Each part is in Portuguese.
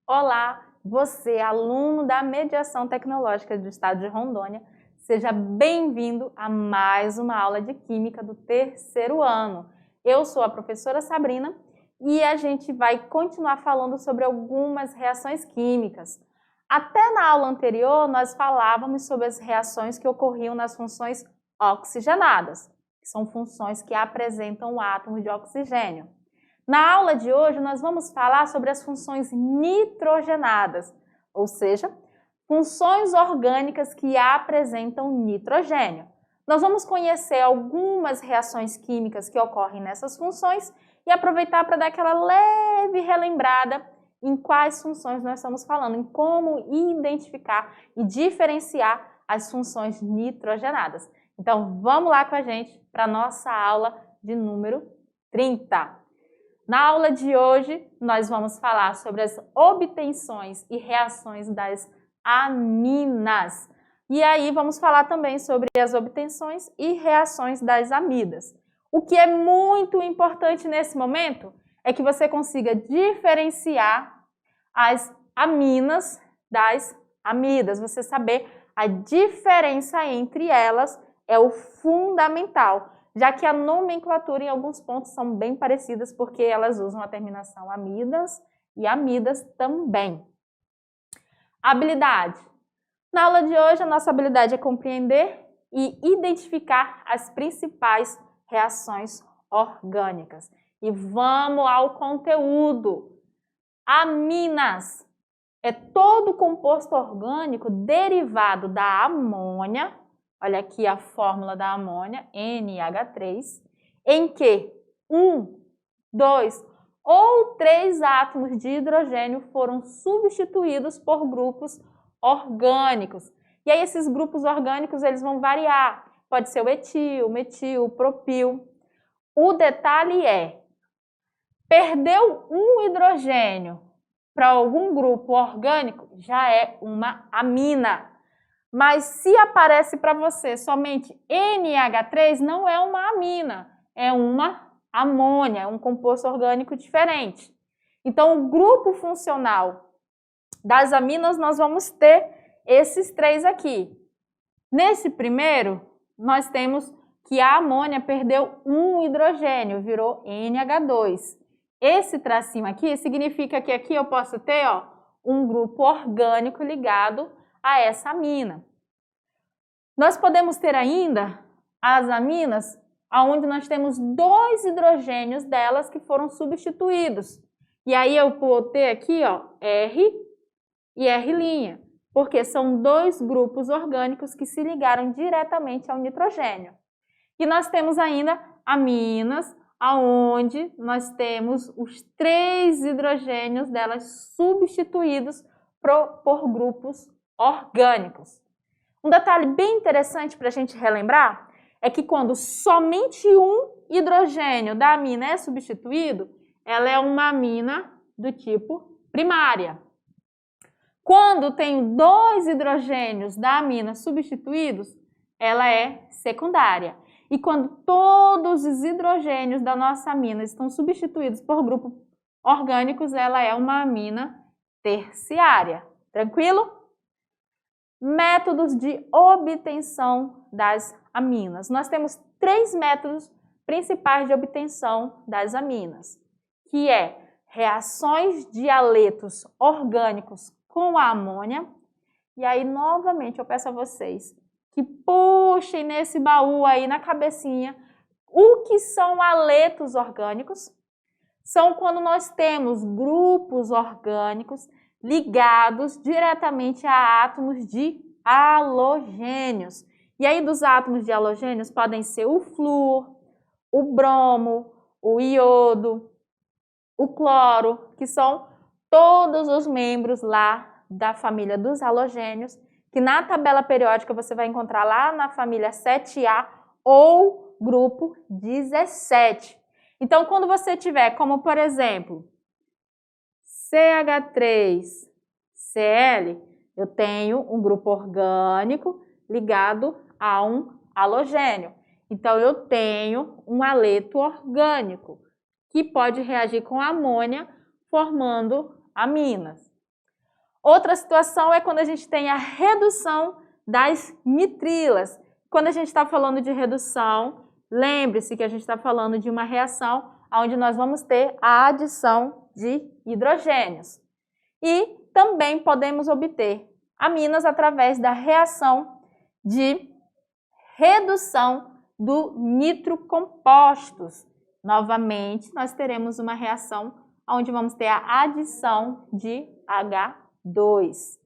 Olá, você, aluno da Mediação Tecnológica do Estado de Rondônia, seja bem-vindo a mais uma aula de Química do terceiro ano. Eu sou a professora Sabrina e a gente vai continuar falando sobre algumas reações químicas. Até na aula anterior, nós falávamos sobre as reações que ocorriam nas funções oxigenadas, que são funções que apresentam átomos de oxigênio. Na aula de hoje, nós vamos falar sobre as funções nitrogenadas, ou seja, funções orgânicas que apresentam nitrogênio. Nós vamos conhecer algumas reações químicas que ocorrem nessas funções e aproveitar para dar aquela leve relembrada em quais funções nós estamos falando, em como identificar e diferenciar as funções nitrogenadas. Então, vamos lá com a gente para a nossa aula de número 30. Na aula de hoje, nós vamos falar sobre as obtenções e reações das aminas. E aí vamos falar também sobre as obtenções e reações das amidas. O que é muito importante nesse momento é que você consiga diferenciar as aminas das amidas. Você saber a diferença entre elas é o fundamental, já que a nomenclatura em alguns pontos são bem parecidas porque elas usam a terminação amidas e amidas também. Habilidade. Na aula de hoje, a nossa habilidade é compreender e identificar as principais reações orgânicas. E vamos ao conteúdo. Aminas é todo composto orgânico derivado da amônia. Olha aqui a fórmula da amônia, NH3, em que 1, 2 ou 3 átomos de hidrogênio foram substituídos por grupos orgânicos. E aí esses grupos orgânicos eles vão variar. Pode ser o etil, metil, propil. O detalhe é, perdeu um hidrogênio para algum grupo orgânico, já é uma amina. Mas se aparece para você somente NH3, não é uma amina, é uma amônia, é um composto orgânico diferente. Então, o grupo funcional das aminas, nós vamos ter esses três aqui. Nesse primeiro, nós temos que a amônia perdeu um hidrogênio, virou NH2. Esse tracinho aqui significa que aqui eu posso ter um grupo orgânico ligado a essa amina. Nós podemos ter ainda as aminas onde nós temos 2 hidrogênios delas que foram substituídos. E aí eu vou ter aqui R e R', porque são 2 grupos orgânicos que se ligaram diretamente ao nitrogênio. E nós temos ainda aminas onde nós temos os 3 hidrogênios delas substituídos por grupos orgânicos. Um detalhe bem interessante para a gente relembrar é que quando somente um hidrogênio da amina é substituído, ela é uma amina do tipo primária. Quando tem 2 hidrogênios da amina substituídos, ela é secundária. E quando todos os hidrogênios da nossa amina estão substituídos por grupos orgânicos, ela é uma amina terciária. Tranquilo? Métodos de obtenção das aminas. Nós temos 3 métodos principais de obtenção das aminas, que é reações de aletos orgânicos com a amônia. E aí, novamente, eu peço a vocês que puxem nesse baú aí na cabecinha o que são aletos orgânicos. São quando nós temos grupos orgânicos ligados diretamente a átomos de halogênios. E aí dos átomos de halogênios podem ser o flúor, o bromo, o iodo, o cloro, que são todos os membros lá da família dos halogênios, que na tabela periódica você vai encontrar lá na família 7A ou grupo 17. Então, quando você tiver, como por exemplo, CH3Cl, eu tenho um grupo orgânico ligado a um halogênio. Então, eu tenho um aleto orgânico que pode reagir com amônia, formando aminas. Outra situação é quando a gente tem a redução das nitrilas. Quando a gente está falando de redução, lembre-se que a gente está falando de uma reação onde nós vamos ter a adição de hidrogênios. E também podemos obter aminas através da reação de redução do nitrocompostos. Novamente, nós teremos uma reação onde vamos ter a adição de H2.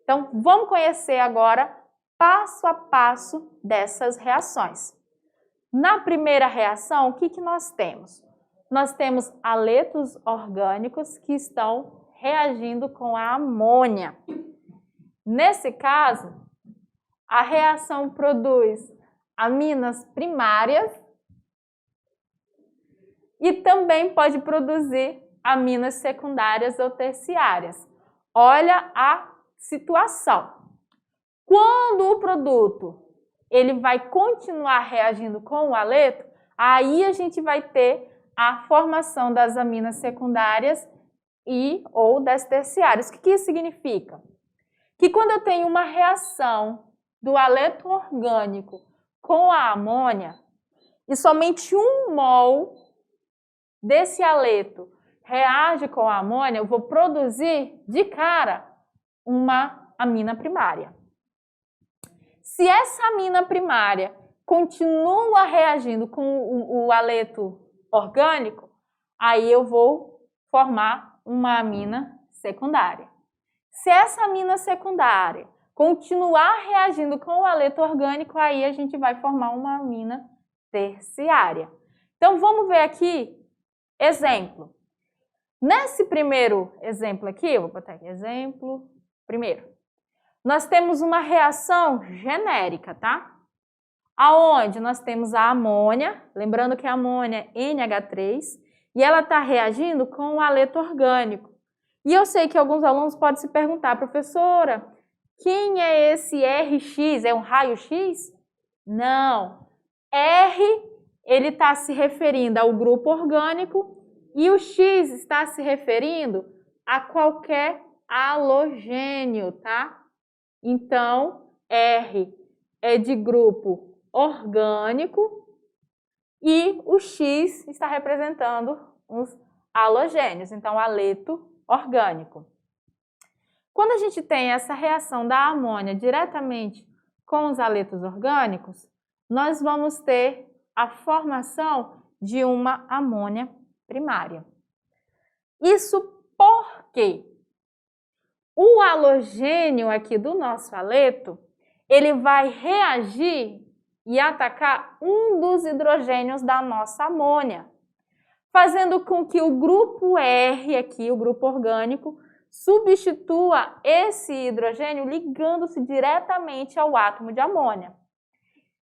Então, vamos conhecer agora passo a passo dessas reações. Na primeira reação, o que nós temos? Nós temos haletos orgânicos que estão reagindo com a amônia. Nesse caso, a reação produz aminas primárias e também pode produzir aminas secundárias ou terciárias. Olha a situação. Quando o produto ele vai continuar reagindo com o haleto, aí a gente vai ter a formação das aminas secundárias e ou das terciárias. O que isso significa? Que quando eu tenho uma reação do haleto orgânico com a amônia e somente 1 mol desse haleto reage com a amônia, eu vou produzir de cara uma amina primária. Se essa amina primária continua reagindo com o haleto orgânico, aí eu vou formar uma amina secundária. Se essa amina secundária continuar reagindo com o haleto orgânico, aí a gente vai formar uma amina terciária. Então, vamos ver aqui exemplo. Nesse primeiro exemplo aqui, eu vou botar aqui exemplo primeiro. Nós temos uma reação genérica, tá? Aonde nós temos a amônia, lembrando que a amônia é NH3, e ela está reagindo com o haleto orgânico. E eu sei que alguns alunos podem se perguntar, professora, quem é esse RX? É um raio-x? Não. R, ele está se referindo ao grupo orgânico e o X está se referindo a qualquer halogênio, tá? Então, R é de grupo orgânico e o X está representando os halogênios, então haleto orgânico. Quando a gente tem essa reação da amônia diretamente com os haletos orgânicos, nós vamos ter a formação de uma amônia primária. Isso porque o halogênio aqui do nosso haleto, ele vai reagir e atacar um dos hidrogênios da nossa amônia, fazendo com que o grupo R aqui, o grupo orgânico, substitua esse hidrogênio ligando-se diretamente ao átomo de amônia.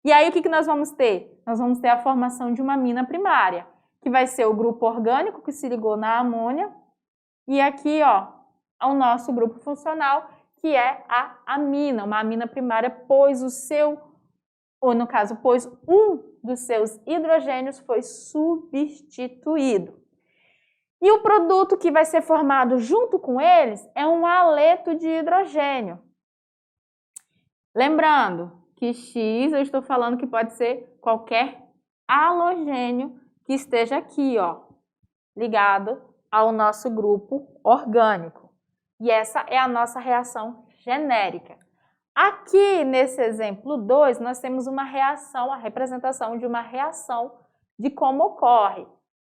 E aí o que nós vamos ter? Nós vamos ter a formação de uma amina primária, que vai ser o grupo orgânico que se ligou na amônia, e aqui, ó, o nosso grupo funcional, que é a amina, uma amina primária, pois pois um dos seus hidrogênios foi substituído. E o produto que vai ser formado junto com eles é um haleto de hidrogênio. Lembrando que X, eu estou falando que pode ser qualquer halogênio que esteja aqui, ó, ligado ao nosso grupo orgânico. E essa é a nossa reação genérica. Aqui, nesse exemplo 2, nós temos uma reação, a representação de uma reação de como ocorre.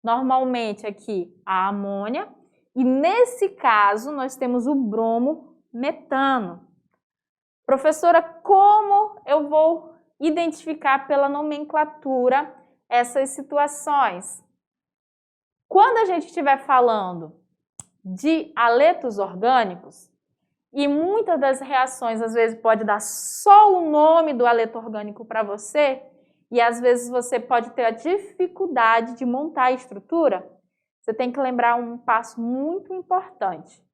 Normalmente aqui a amônia e nesse caso nós temos o bromo-metano. Professora, como eu vou identificar pela nomenclatura essas situações? Quando a gente estiver falando de haletos orgânicos, e muitas das reações às vezes pode dar só o nome do haleto orgânico para você, e às vezes você pode ter a dificuldade de montar a estrutura, você tem que lembrar um passo muito importante.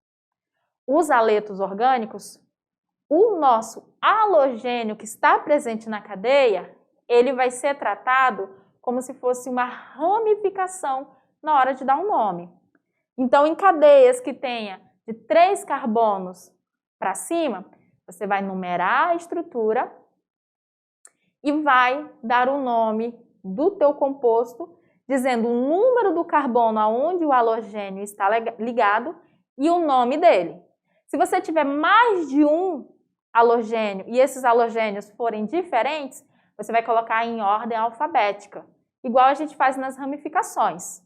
Os haletos orgânicos, o nosso halogênio que está presente na cadeia, ele vai ser tratado como se fosse uma ramificação na hora de dar um nome. Então, em cadeias que tenha de 3 carbonos para cima, você vai numerar a estrutura e vai dar o nome do teu composto, dizendo o número do carbono aonde o halogênio está ligado e o nome dele. Se você tiver mais de um halogênio e esses halogênios forem diferentes, você vai colocar em ordem alfabética, igual a gente faz nas ramificações,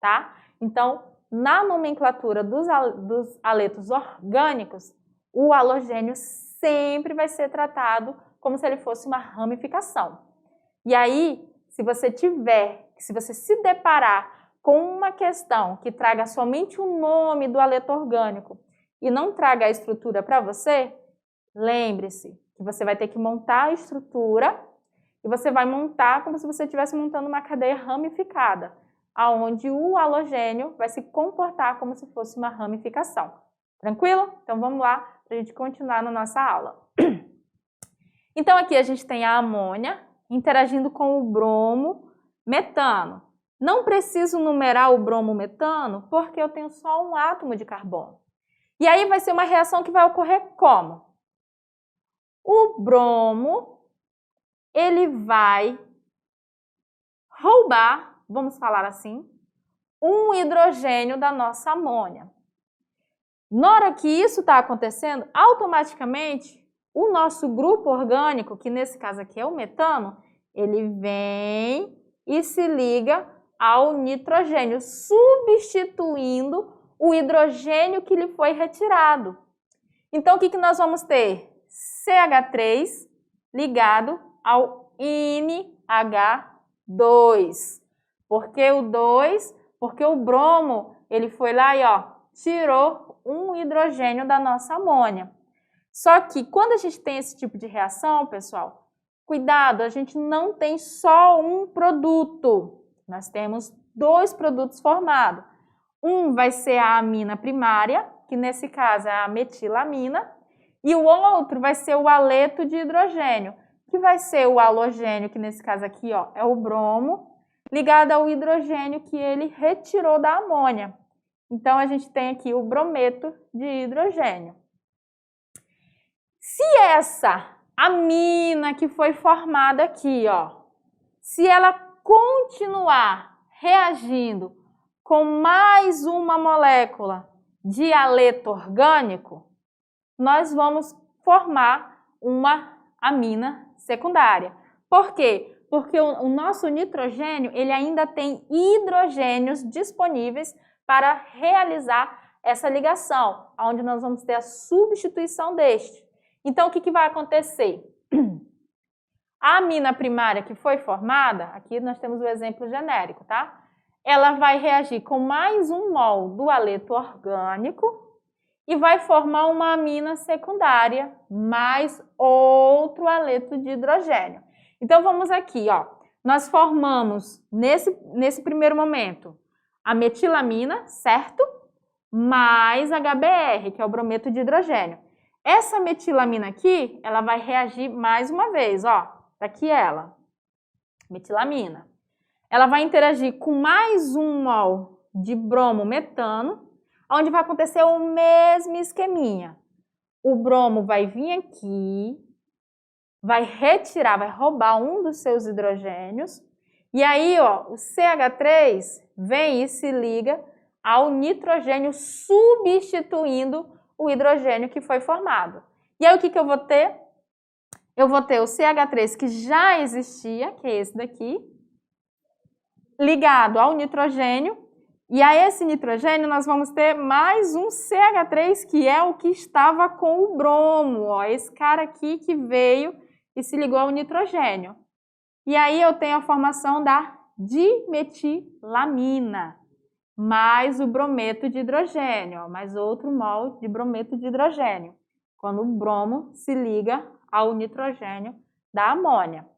tá? Então, na nomenclatura dos aletos orgânicos, o halogênio sempre vai ser tratado como se ele fosse uma ramificação. E aí, se você se deparar com uma questão que traga somente o nome do aleto orgânico e não traga a estrutura para você, lembre-se que você vai ter que montar a estrutura e você vai montar como se você estivesse montando uma cadeia ramificada, aonde o halogênio vai se comportar como se fosse uma ramificação. Tranquilo? Então vamos lá para a gente continuar na nossa aula. Então aqui a gente tem a amônia interagindo com o bromo metano. Não preciso numerar o bromo metano porque eu tenho só um átomo de carbono. E aí vai ser uma reação que vai ocorrer como? O bromo, ele vai roubar, vamos falar assim, um hidrogênio da nossa amônia. Na hora que isso está acontecendo, automaticamente o nosso grupo orgânico, que nesse caso aqui é o metano, ele vem e se liga ao nitrogênio, substituindo o hidrogênio que lhe foi retirado. Então, o que nós vamos ter? CH3 ligado ao NH2. Por que o 2? Porque o bromo, ele foi lá e tirou um hidrogênio da nossa amônia. Só que quando a gente tem esse tipo de reação, pessoal, cuidado, a gente não tem só um produto. Nós temos dois produtos formados. Um vai ser a amina primária, que nesse caso é a metilamina, e o outro vai ser o aleto de hidrogênio, que vai ser o halogênio, que nesse caso aqui é o bromo, ligado ao hidrogênio que ele retirou da amônia. Então, a gente tem aqui o brometo de hidrogênio. Se essa amina que foi formada aqui, se ela continuar reagindo com mais uma molécula de aleto orgânico, nós vamos formar uma amina secundária. Por quê? Porque o nosso nitrogênio, ele ainda tem hidrogênios disponíveis para realizar essa ligação, onde nós vamos ter a substituição deste. Então, o que vai acontecer? A amina primária que foi formada, aqui nós temos o exemplo genérico, tá? Ela vai reagir com mais um mol do aleto orgânico e vai formar uma amina secundária, mais outro aleto de hidrogênio. Então, vamos aqui, nós formamos, nesse primeiro momento, a metilamina, certo? Mais HBr, que é o brometo de hidrogênio. Essa metilamina aqui, ela vai reagir mais uma vez, tá aqui ela, metilamina. Ela vai interagir com mais um mol de bromo metano, onde vai acontecer o mesmo esqueminha. O bromo vai vir aqui, vai retirar, vai roubar um dos seus hidrogênios, e aí, o CH3 vem e se liga ao nitrogênio, substituindo o hidrogênio que foi formado. E aí, o que eu vou ter? Eu vou ter o CH3 que já existia, que é esse daqui, ligado ao nitrogênio, e a esse nitrogênio nós vamos ter mais um CH3, que é o que estava com o bromo, esse cara aqui que veio e se ligou ao nitrogênio. E aí eu tenho a formação da dimetilamina, mais o brometo de hidrogênio, mais outro mol de brometo de hidrogênio, quando o bromo se liga ao nitrogênio da amônia.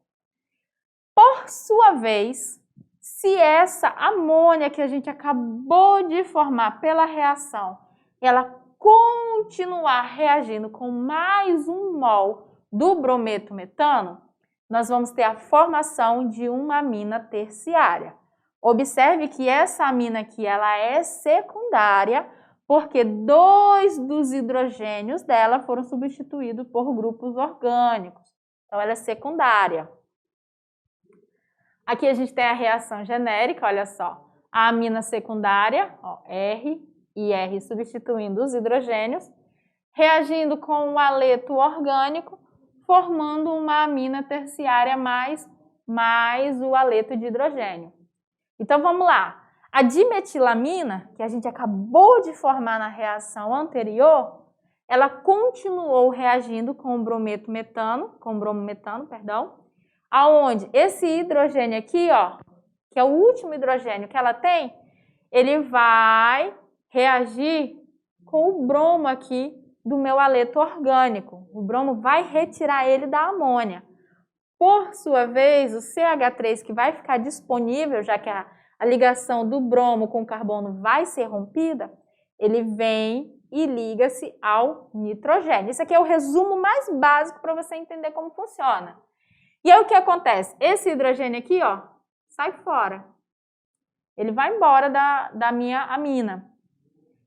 Por sua vez, se essa amônia que a gente acabou de formar pela reação, ela continuar reagindo com mais um mol do brometo metano, nós vamos ter a formação de uma amina terciária. Observe que essa amina aqui, ela é secundária, Porque 2 dos hidrogênios dela foram substituídos por grupos orgânicos. Então, ela é secundária. Aqui a gente tem a reação genérica, olha só. A amina secundária, ó, R e R substituindo os hidrogênios, reagindo com o aleto orgânico, formando uma amina terciária mais o aleto de hidrogênio. Então, vamos lá. A dimetilamina, que a gente acabou de formar na reação anterior, ela continuou reagindo com o bromometano, aonde esse hidrogênio aqui, ó, que é o último hidrogênio que ela tem, ele vai reagir com o bromo aqui do meu aleto orgânico. O bromo vai retirar ele da amônia. Por sua vez, o CH3 que vai ficar disponível, já que a ligação do bromo com o carbono vai ser rompida, ele vem e liga-se ao nitrogênio. Isso aqui é o resumo mais básico para você entender como funciona. E aí o que acontece? Esse hidrogênio aqui, ó, sai fora. Ele vai embora da minha amina.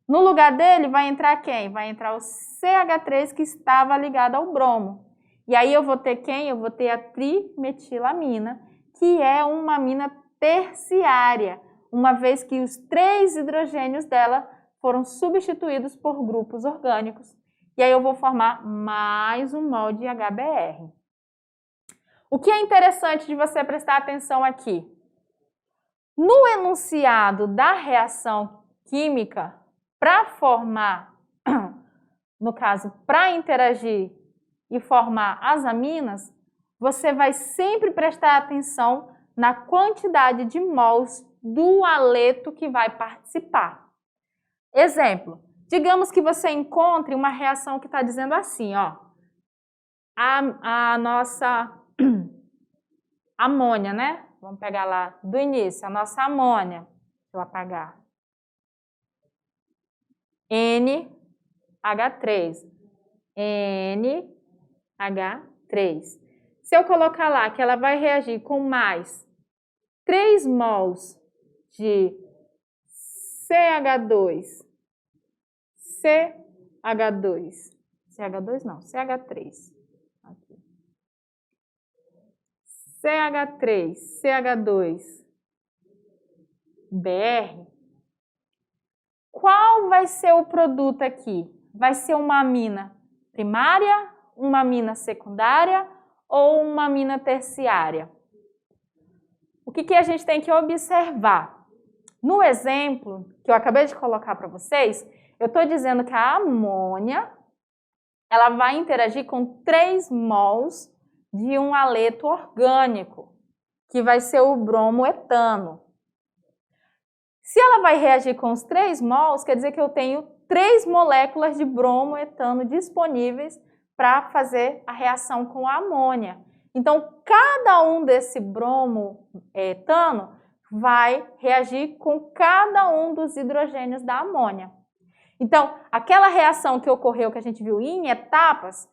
No lugar dele vai entrar quem? Vai entrar o CH3 que estava ligado ao bromo. E aí eu vou ter quem? Eu vou ter a trimetilamina, que é uma amina terciária, uma vez que os 3 hidrogênios dela foram substituídos por grupos orgânicos. E aí eu vou formar mais um mol de HBr. O que é interessante de você prestar atenção aqui? No enunciado da reação química, para formar, no caso, para interagir e formar as aminas, você vai sempre prestar atenção na quantidade de mols do aleto que vai participar. Exemplo, digamos que você encontre uma reação que está dizendo assim, ó, a nossa amônia, né? Vamos pegar lá do início, a nossa amônia. Deixa eu apagar. NH3. NH3. Se eu colocar lá que ela vai reagir com mais 3 mols de CH2, CH2 não, CH3. Aqui. CH3, CH2, BR. Qual vai ser o produto aqui? Vai ser uma amina primária, uma amina secundária ou uma amina terciária? O que a gente tem que observar? No exemplo que eu acabei de colocar para vocês, eu estou dizendo que a amônia ela vai interagir com 3 mols de um aleto orgânico, que vai ser o bromoetano. Se ela vai reagir com os 3 mols, quer dizer que eu tenho 3 moléculas de bromoetano disponíveis para fazer a reação com a amônia. Então, cada um desse bromoetano vai reagir com cada um dos hidrogênios da amônia. Então, aquela reação que ocorreu, que a gente viu em etapas,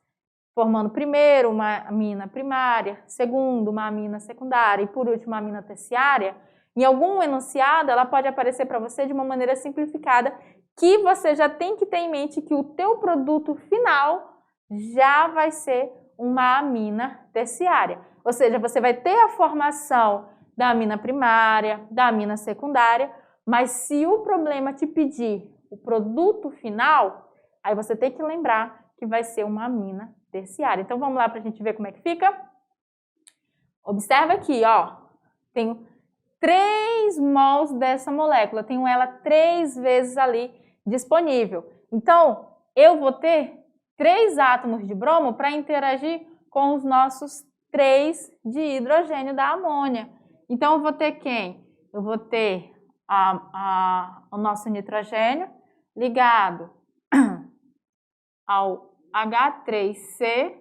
formando primeiro uma amina primária, segundo uma amina secundária e por último uma amina terciária, em algum enunciado ela pode aparecer para você de uma maneira simplificada que você já tem que ter em mente que o teu produto final já vai ser uma amina terciária. Ou seja, você vai ter a formação da amina primária, da amina secundária, mas se o problema te pedir o produto final, aí você tem que lembrar que vai ser uma amina terciária. Então vamos lá para a gente ver como é que fica? Observa aqui, ó, tenho 3 mols dessa molécula, tenho ela 3 vezes ali disponível. Então, eu vou ter 3 átomos de bromo para interagir com os nossos 3 de hidrogênio da amônia. Então, eu vou ter quem? Eu vou ter o nosso nitrogênio ligado ao H3C,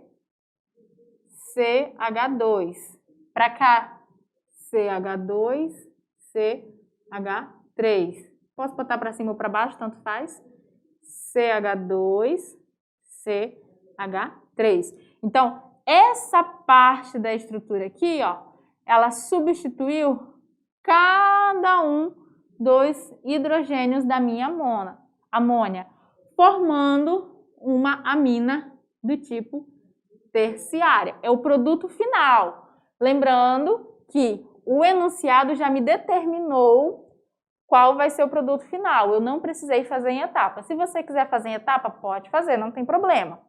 CH2. Para cá, CH2, CH3. Posso botar para cima ou para baixo, tanto faz. CH2, CH3. Então, essa parte da estrutura aqui, ó, ela substituiu cada um dos hidrogênios da minha amônia, formando uma amina do tipo terciária. É o produto final. Lembrando que o enunciado já me determinou qual vai ser o produto final. Eu não precisei fazer em etapa. Se você quiser fazer em etapa, pode fazer, não tem problema.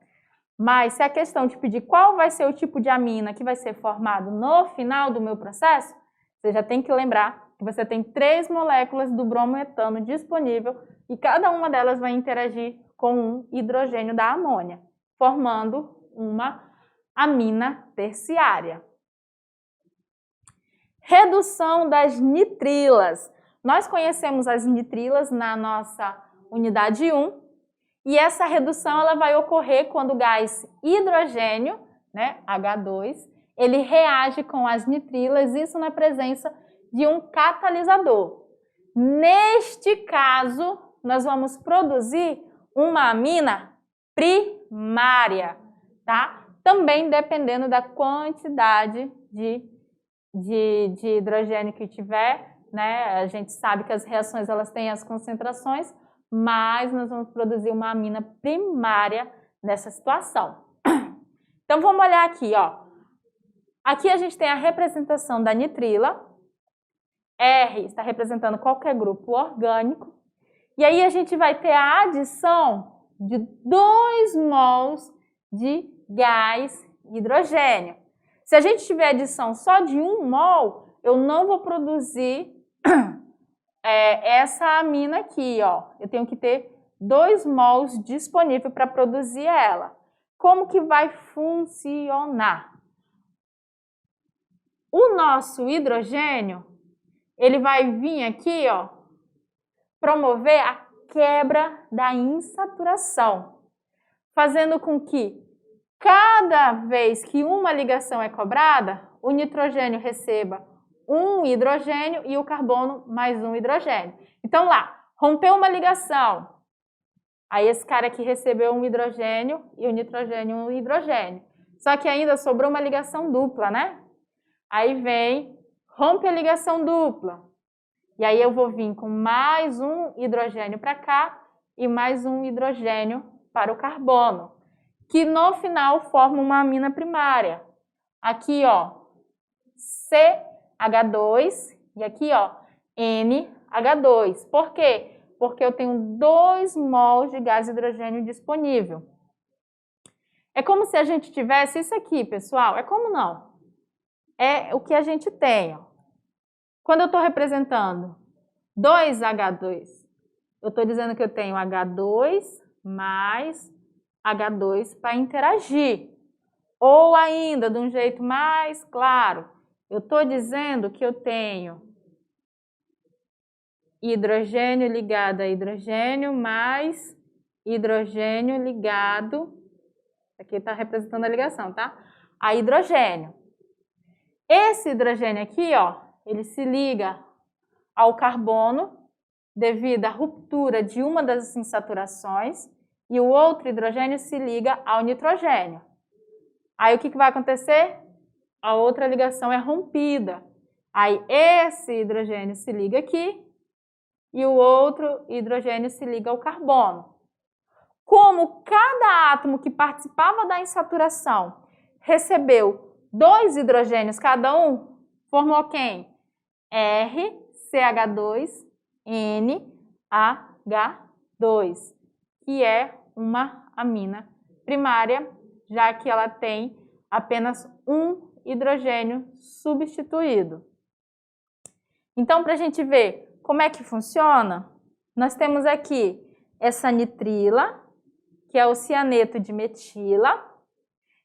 Mas se a questão de pedir qual vai ser o tipo de amina que vai ser formado no final do meu processo, você já tem que lembrar que você tem 3 moléculas do bromoetano disponível e cada uma delas vai interagir com um hidrogênio da amônia, formando uma amina terciária. Redução das nitrilas. Nós conhecemos as nitrilas na nossa unidade 1 e essa redução ela vai ocorrer quando o gás hidrogênio, né, H2, ele reage com as nitrilas, isso na presença de um catalisador. Neste caso, nós vamos produzir uma amina primária, tá? Também dependendo da quantidade de hidrogênio que tiver, né? A gente sabe que as reações elas têm as concentrações, mas nós vamos produzir uma amina primária nessa situação. Então vamos olhar aqui, ó. Aqui a gente tem a representação da nitrila. R está representando qualquer grupo orgânico. E aí a gente vai ter a adição de 2 mols de gás hidrogênio. Se a gente tiver adição só de 1 mol, eu não vou produzir essa amina aqui, ó. Eu tenho que ter 2 mols disponíveis para produzir ela. Como que vai funcionar? O nosso hidrogênio, ele vai vir aqui, ó, promover a quebra da insaturação, fazendo com que cada vez que uma ligação é cobrada, o nitrogênio receba um hidrogênio e o carbono mais um hidrogênio. Então lá, rompeu uma ligação, aí esse cara aqui recebeu um hidrogênio e o nitrogênio um hidrogênio. Só que ainda sobrou uma ligação dupla, né? Aí vem, rompe a ligação dupla. E aí eu vou vir com mais um hidrogênio para cá e mais um hidrogênio para o carbono, que no final forma uma amina primária. Aqui, ó, CH2 e aqui, ó, NH2. Por quê? Porque eu tenho 2 mols de gás hidrogênio disponível. É como se a gente tivesse isso aqui, pessoal. É como não? É o que a gente tem, ó. Quando eu estou representando 2H2, eu estou dizendo que eu tenho H2 mais H2 para interagir. Ou ainda, de um jeito mais claro, eu estou dizendo que eu tenho hidrogênio ligado a hidrogênio mais hidrogênio ligado, aqui está representando a ligação, tá? A hidrogênio. Esse hidrogênio aqui, ó, ele se liga ao carbono devido à ruptura de uma das insaturações e o outro hidrogênio se liga ao nitrogênio. Aí o que vai acontecer? A outra ligação é rompida. Aí esse hidrogênio se liga aqui e o outro hidrogênio se liga ao carbono. Como cada átomo que participava da insaturação recebeu 2 hidrogênios cada um, formou quem? RCH2, NH2, que é uma amina primária, já que ela tem apenas um hidrogênio substituído. Então, para a gente ver como é que funciona, nós temos aqui essa nitrila, que é o cianeto de metila,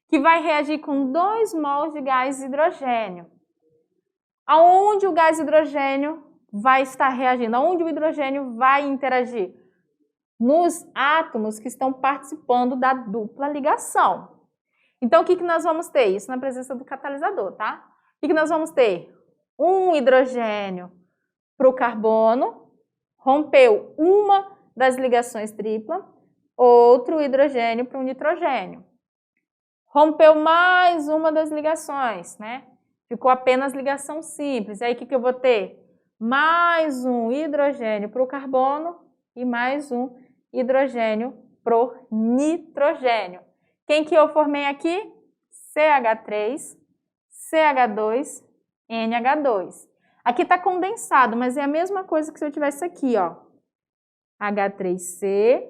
que vai reagir com 2 mols de gás hidrogênio. Aonde o gás hidrogênio vai estar reagindo? Aonde o hidrogênio vai interagir? Nos átomos que estão participando da dupla ligação. Então, o que nós vamos ter? Isso na presença do catalisador, tá? O que nós vamos ter? Um hidrogênio para o carbono, rompeu uma das ligações tripla, outro hidrogênio para o nitrogênio. Rompeu mais uma das ligações, né? Ficou apenas ligação simples. Aí o que eu vou ter? Mais um hidrogênio para o carbono e mais um hidrogênio pro nitrogênio. Quem que eu formei aqui? CH3, CH2, NH2. Aqui está condensado, mas é a mesma coisa que se eu tivesse aqui, ó. H3C,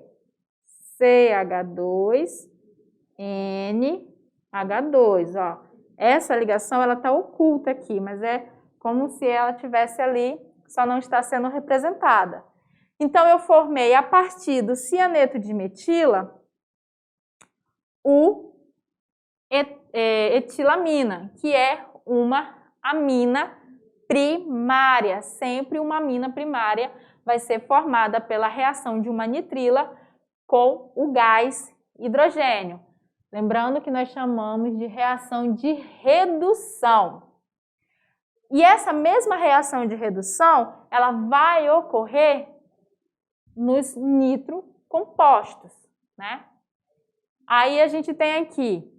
CH2, NH2, ó. Essa ligação, ela está oculta aqui, mas é como se ela tivesse ali, só não está sendo representada. Então, eu formei, a partir do cianeto de metila, o etilamina, que é uma amina primária. Sempre uma amina primária vai ser formada pela reação de uma nitrila com o gás hidrogênio. Lembrando que nós chamamos de reação de redução. E essa mesma reação de redução, ela vai ocorrer nos nitrocompostos, né? Aí a gente tem aqui,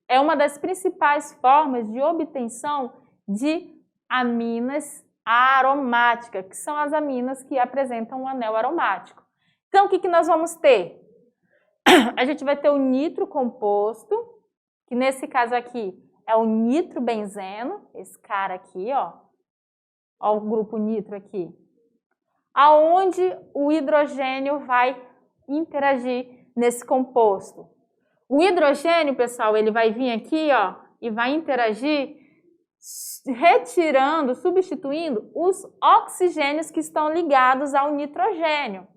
é uma das principais formas de obtenção de aminas aromáticas, que são as aminas que apresentam um anel aromático. Então, o que nós vamos ter? A gente vai ter o nitrocomposto, que nesse caso aqui é o nitrobenzeno, esse cara aqui, ó. Ó o grupo nitro aqui. Aonde o hidrogênio vai interagir nesse composto. O hidrogênio, pessoal, ele vai vir aqui, ó, e vai interagir retirando, substituindo os oxigênios que estão ligados ao nitrogênio.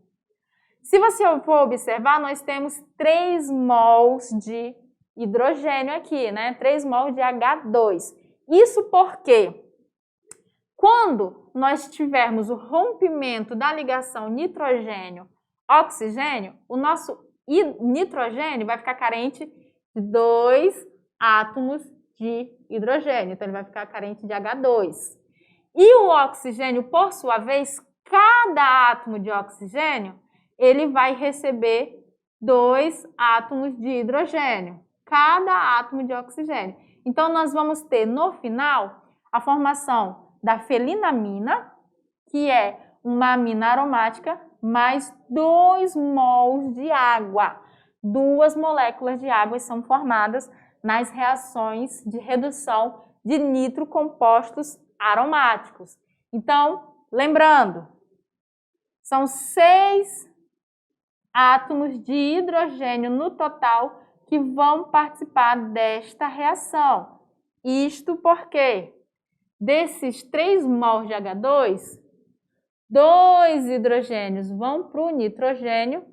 Se você for observar, nós temos 3 mols de hidrogênio aqui, né? 3 mols de H2. Isso porque quando nós tivermos o rompimento da ligação nitrogênio-oxigênio, o nosso nitrogênio vai ficar carente de 2 átomos de hidrogênio, então ele vai ficar carente de H2. E o oxigênio, por sua vez, cada átomo de oxigênio, ele vai receber 2 átomos de hidrogênio, cada átomo de oxigênio. Então, nós vamos ter, no final, a formação da felinamina, que é uma amina aromática, mais 2 mols de água. 2 moléculas de água são formadas nas reações de redução de nitrocompostos aromáticos. Então, lembrando, são 6 átomos de hidrogênio no total que vão participar desta reação. Isto porque desses 3 mols de H2, 2 hidrogênios vão para o nitrogênio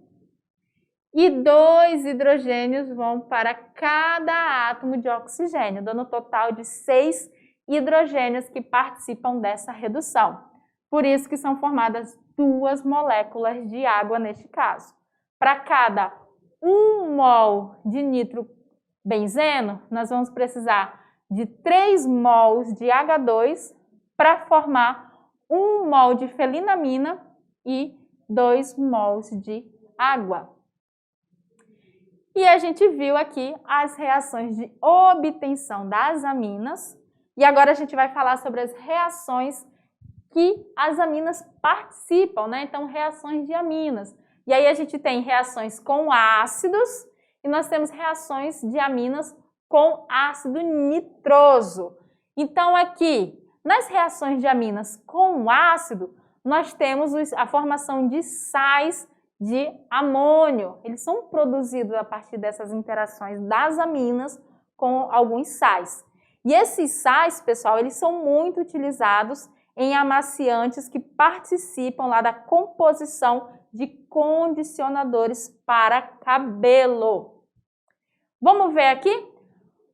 e 2 hidrogênios vão para cada átomo de oxigênio, dando um total de 6 hidrogênios que participam dessa redução. Por isso que são formadas 2 moléculas de água neste caso. Para cada 1 mol de nitrobenzeno, nós vamos precisar de 3 mols de H2 para formar 1 mol de felinamina e 2 mols de água. E a gente viu aqui as reações de obtenção das aminas. E agora a gente vai falar sobre as reações que as aminas participam, né? Então, reações de aminas. E aí a gente tem reações com ácidos e nós temos reações de aminas com ácido nitroso. Então, aqui, nas reações de aminas com ácido, nós temos a formação de sais de amônio. Eles são produzidos a partir dessas interações das aminas com alguns sais. E esses sais, pessoal, eles são muito utilizados em amaciantes que participam lá da composição de condicionadores para cabelo. Vamos ver aqui?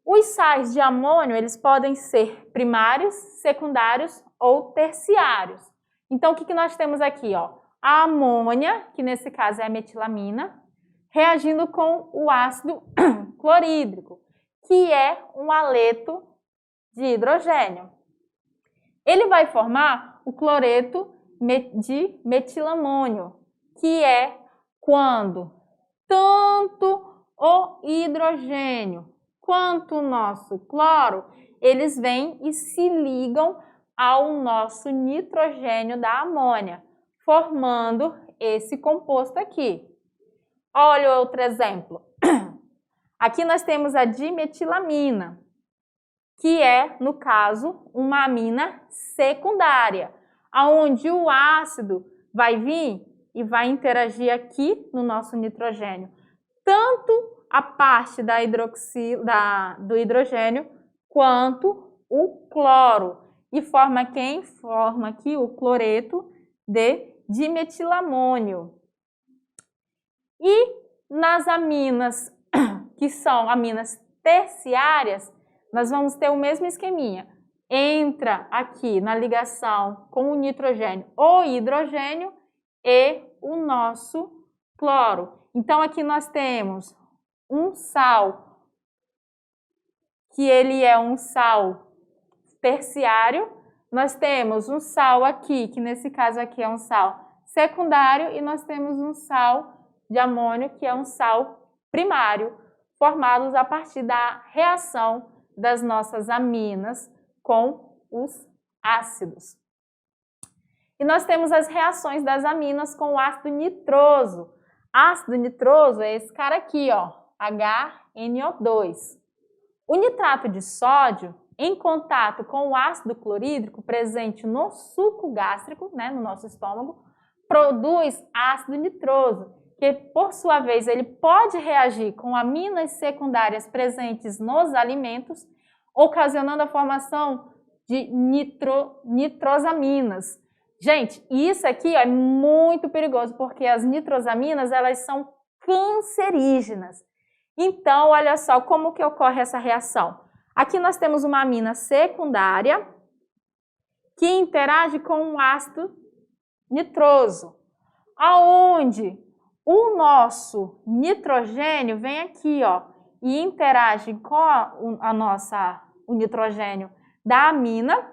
Os sais de amônio, eles podem ser primários, secundários ou terciários. Então, o que nós temos aqui? Ó? A amônia, que nesse caso é a metilamina, reagindo com o ácido clorídrico, que é um haleto de hidrogênio. Ele vai formar o cloreto de metilamônio, que é quando tanto o hidrogênio quanto o nosso cloro, eles vêm e se ligam ao nosso nitrogênio da amônia, formando esse composto aqui. Olha outro exemplo. Aqui nós temos a dimetilamina, que é, no caso, uma amina secundária, onde o ácido vai vir e vai interagir aqui no nosso nitrogênio. Tanto a parte do hidrogênio quanto o cloro. E forma quem? Forma aqui o cloreto de dimetilamônio. E nas aminas, que são aminas terciárias, nós vamos ter o mesmo esqueminha. Entra aqui na ligação com o nitrogênio o hidrogênio e o nosso cloro. Então, aqui nós temos um sal, que ele é um sal terciário. Nós temos um sal aqui, que nesse caso aqui é um sal secundário, e nós temos um sal de amônio, que é um sal primário, formados a partir da reação das nossas aminas com os ácidos. E nós temos as reações das aminas com o ácido nitroso. Ácido nitroso é esse cara aqui, ó, HNO2. O nitrato de sódio, em contato com o ácido clorídrico presente no suco gástrico, né, no nosso estômago, produz ácido nitroso, que por sua vez ele pode reagir com aminas secundárias presentes nos alimentos, ocasionando a formação de nitrosaminas. Gente, isso aqui é muito perigoso, porque as nitrosaminas, elas são cancerígenas. Então, olha só como que ocorre essa reação. Aqui nós temos uma amina secundária que interage com um ácido nitroso, aonde o nosso nitrogênio vem aqui, ó, e interage com o nitrogênio da amina,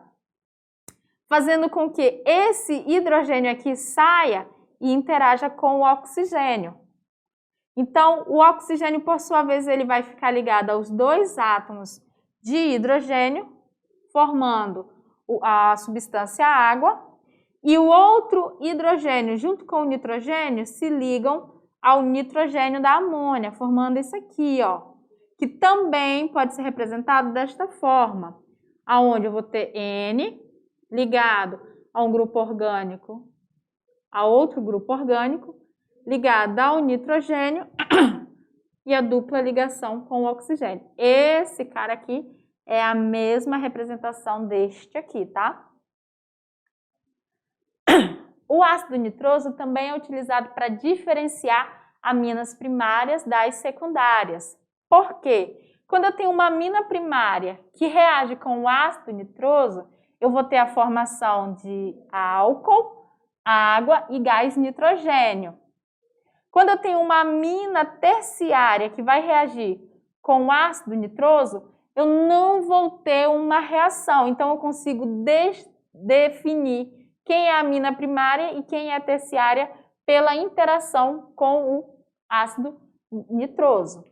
fazendo com que esse hidrogênio aqui saia e interaja com o oxigênio. Então, o oxigênio, por sua vez, ele vai ficar ligado aos dois átomos de hidrogênio, formando a substância água, e o outro hidrogênio, junto com o nitrogênio, se ligam ao nitrogênio da amônia, formando isso aqui, ó, que também pode ser representado desta forma, aonde eu vou ter N ligado a um grupo orgânico, a outro grupo orgânico, ligado ao nitrogênio e a dupla ligação com o oxigênio. Esse cara aqui é a mesma representação deste aqui, tá? O ácido nitroso também é utilizado para diferenciar aminas primárias das secundárias. Por quê? Quando eu tenho uma amina primária que reage com o ácido nitroso, eu vou ter a formação de álcool, água e gás nitrogênio. Quando eu tenho uma amina terciária que vai reagir com o ácido nitroso, eu não vou ter uma reação. Então, eu consigo definir quem é a amina primária e quem é a terciária pela interação com o ácido nitroso.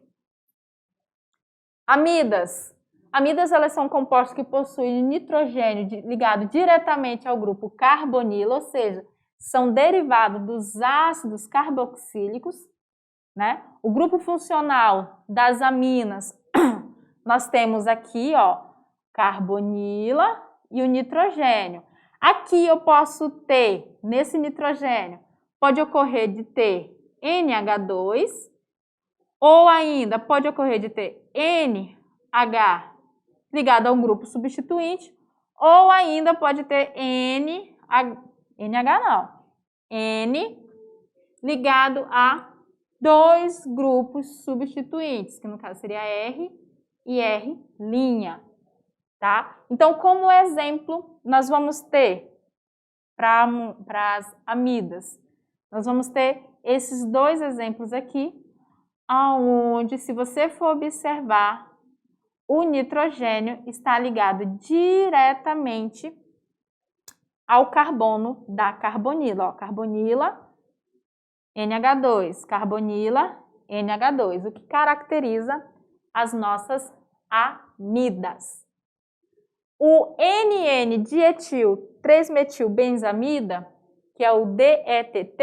Amidas. Amidas, elas são compostos que possuem nitrogênio ligado diretamente ao grupo carbonilo, ou seja, são derivados dos ácidos carboxílicos, né? O grupo funcional das aminas, nós temos aqui, ó, carbonila e o nitrogênio. Aqui eu posso ter, nesse nitrogênio, pode ocorrer de ter NH2, ou ainda pode ocorrer de ter NH ligado a um grupo substituinte, ou ainda pode ter N ligado a dois grupos substituintes, que no caso seria R e R', tá? Então, como exemplo, nós vamos ter, para as amidas, nós vamos ter esses dois exemplos aqui, onde, se você for observar, o nitrogênio está ligado diretamente ao carbono da carbonila. Ó, carbonila, NH2, carbonila, NH2, o que caracteriza as nossas amidas. O NN-dietil-3-metilbenzamida, que é o DEET,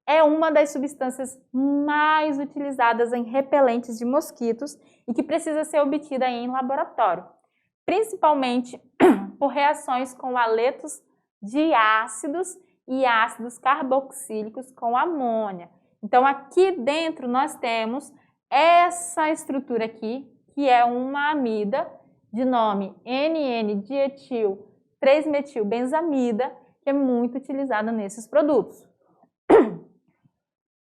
é uma das substâncias mais utilizadas em repelentes de mosquitos e que precisa ser obtida em laboratório, principalmente por reações com haletos de ácidos e ácidos carboxílicos com amônia. Então, aqui dentro nós temos essa estrutura aqui, que é uma amida de nome NN-dietil-3-metilbenzamida, que é muito utilizada nesses produtos.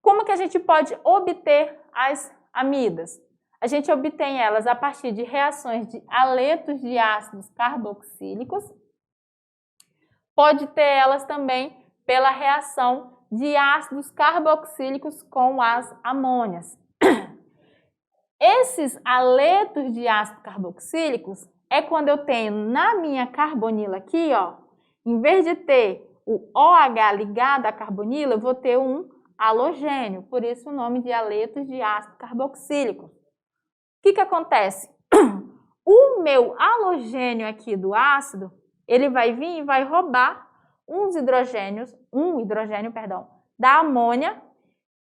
Como que a gente pode obter as amidas? A gente obtém elas a partir de reações de haletos de ácidos carboxílicos. Pode ter elas também pela reação de ácidos carboxílicos com as amônias. Esses haletos de ácido carboxílicos é quando eu tenho na minha carbonila aqui, ó, em vez de ter o OH ligado à carbonila, eu vou ter um halogênio, por isso o nome de haletos de ácido carboxílico. O que acontece? O meu halogênio aqui do ácido, ele vai vir e vai roubar um hidrogênio, da amônia,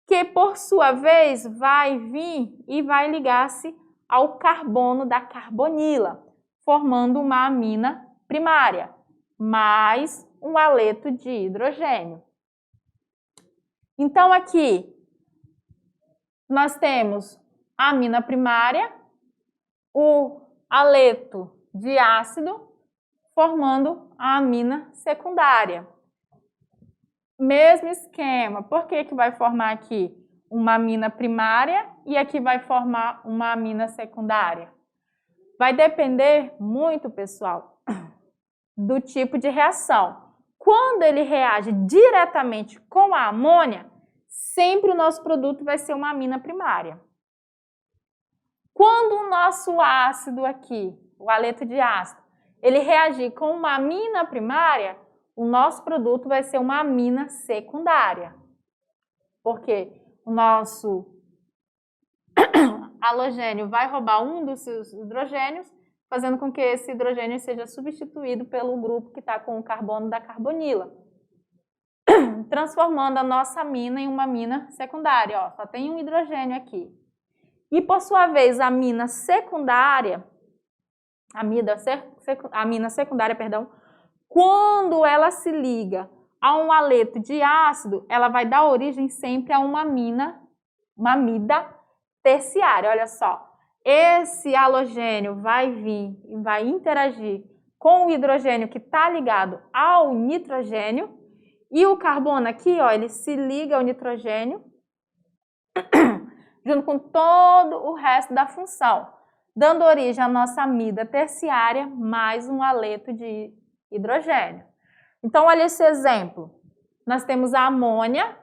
que por sua vez vai vir e vai ligar-se ao carbono da carbonila, formando uma amina primária, mais um haleto de hidrogênio. Então aqui nós temos a amina primária, o haleto de ácido, formando a amina secundária. Mesmo esquema, por que vai formar aqui uma amina primária e aqui vai formar uma amina secundária? Vai depender muito, pessoal, do tipo de reação. Quando ele reage diretamente com a amônia, sempre o nosso produto vai ser uma amina primária. Quando o nosso ácido aqui, o haleto de ácido, ele reagir com uma amina primária, o nosso produto vai ser uma amina secundária. Porque o nosso halogênio vai roubar um dos seus hidrogênios, fazendo com que esse hidrogênio seja substituído pelo grupo que está com o carbono da carbonila, transformando a nossa amina em uma amina secundária. Ó, só tem um hidrogênio aqui. E, por sua vez, a amina secundária, quando ela se liga a um haleto de ácido, ela vai dar origem sempre a uma amida terciária. Olha só, esse halogênio vai vir e vai interagir com o hidrogênio que está ligado ao nitrogênio e o carbono aqui, ó, ele se liga ao nitrogênio junto com todo o resto da função, dando origem à nossa amida terciária mais um haleto de hidrogênio. Então, olha esse exemplo. Nós temos a amônia,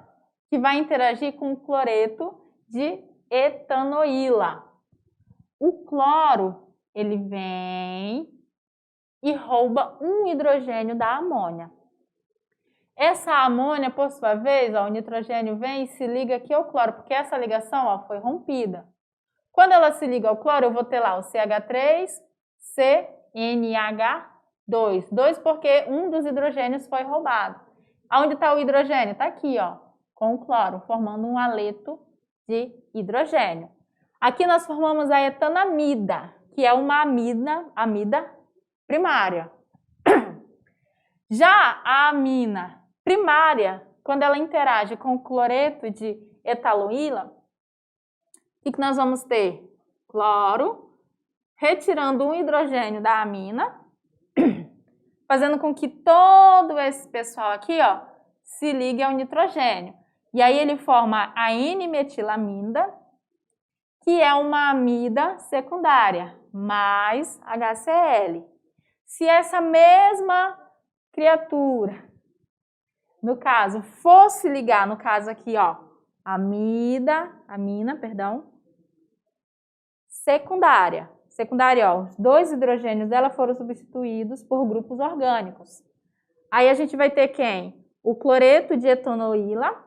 que vai interagir com o cloreto de etanoíla. O cloro, ele vem e rouba um hidrogênio da amônia. Essa amônia, por sua vez, ó, o nitrogênio vem e se liga aqui ao cloro, porque essa ligação, ó, foi rompida. Quando ela se liga ao cloro, eu vou ter lá o CH3CNH2. 2 porque um dos hidrogênios foi roubado. Aonde está o hidrogênio? Está aqui, ó, com o cloro, formando um haleto de hidrogênio. Aqui nós formamos a etanamida, que é uma amida primária. Já a amina primária, quando ela interage com o cloreto de etanoíla, o que nós vamos ter? Cloro, retirando um hidrogênio da amina, fazendo com que todo esse pessoal aqui, ó, se ligue ao nitrogênio. E aí ele forma a N-metilamida, que é uma amida secundária, mais HCl. Se essa mesma criatura, no caso, fosse ligar, no caso aqui, ó, amina, secundária. Secundária, ó, os dois hidrogênios dela foram substituídos por grupos orgânicos. Aí a gente vai ter quem? O cloreto de etanoíla,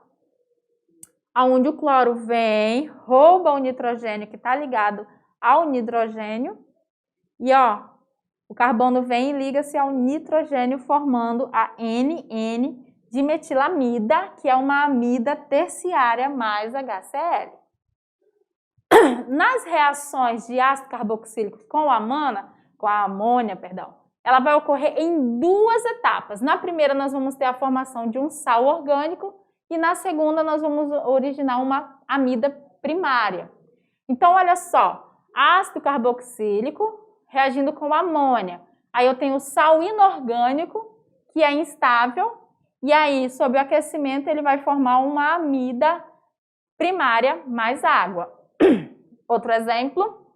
onde o cloro vem, rouba o nitrogênio que está ligado ao nitrogênio, e ó, o carbono vem e liga-se ao nitrogênio, formando a NN dimetilamida, que é uma amida terciária mais HCl. Nas reações de ácido carboxílico com a amônia, ela vai ocorrer em duas etapas. Na primeira, nós vamos ter a formação de um sal orgânico e na segunda, nós vamos originar uma amida primária. Então, olha só, ácido carboxílico reagindo com amônia. Aí eu tenho o sal inorgânico, que é instável, e aí, sob o aquecimento, ele vai formar uma amida primária mais água. Outro exemplo,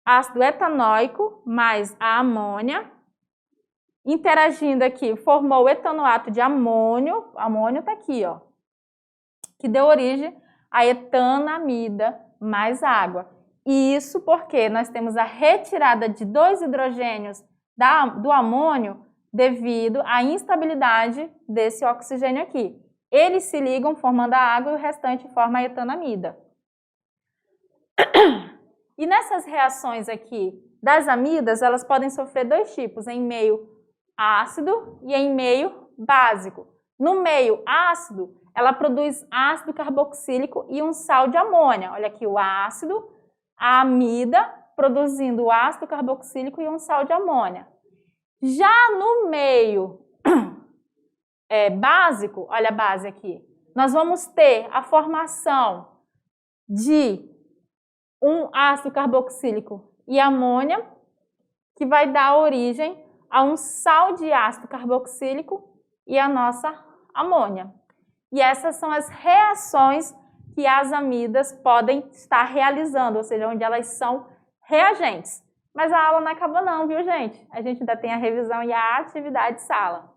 ácido etanóico mais a amônia, interagindo aqui, formou o etanoato de amônio, amônio está aqui, ó, que deu origem à etanamida mais água. E isso porque nós temos a retirada de 2 hidrogênios do amônio devido à instabilidade desse oxigênio aqui. Eles se ligam formando a água e o restante forma a etanamida. E nessas reações aqui das amidas, elas podem sofrer 2 tipos, em meio ácido e em meio básico. No meio ácido, ela produz ácido carboxílico e um sal de amônia. Olha aqui o ácido, a amida produzindo o ácido carboxílico e um sal de amônia. Já no meio básico, olha a base aqui, nós vamos ter a formação de um ácido carboxílico e amônia, que vai dar origem a um sal de ácido carboxílico e a nossa amônia. E essas são as reações que as amidas podem estar realizando, ou seja, onde elas são reagentes. Mas a aula não acabou não, viu, gente? A gente ainda tem a revisão e a atividade de sala.